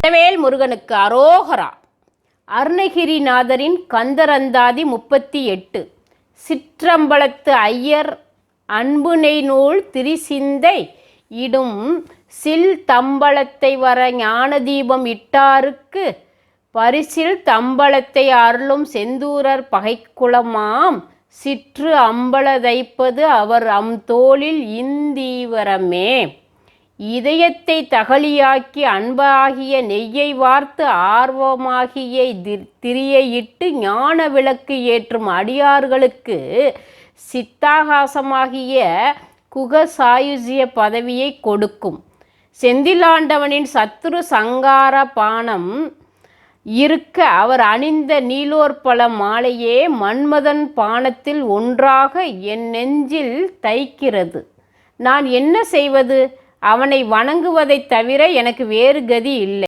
வேல் முருகனுக்கு அரோகரா. அருணகிரிநாதரின் கந்தரந்தாதி 38. சிற்றம்பலத்து ஐயர் அன்புநெய் நூல் திரிசிந்தை இடும் சில் தம்பலத்தை வர ஞானதீபம் இட்டாருக்கு பரிசில் தம்பலத்தை அருளும் செந்தூரர் பகைக்குளமாம் சிற்று அம்பல தைப்பது அவர் தோளில் இந்தீவரமே. இதயத்தை தகலியாக்கி அன்பாகிய நெய்யை வார்த்து ஆர்வமாகிய திரியையிட்டு ஞான விளக்கு ஏற்றும் அடியார்களுக்கு சித்தாகாசமாகிய குகசாயுஜ்ய பதவியை கொடுக்கும். செந்திலாண்டவனின் சத்துரு சங்கார பானம் இருக்க அவர் அணிந்த நீலோற்பல மாலையே மன்மதன் பானத்தில் ஒன்றாக என் நெஞ்சில் தைக்கிறது. நான் என்ன செய்வது? அவனை வணங்குவதைத் தவிர எனக்கு வேறு கதி இல்லை.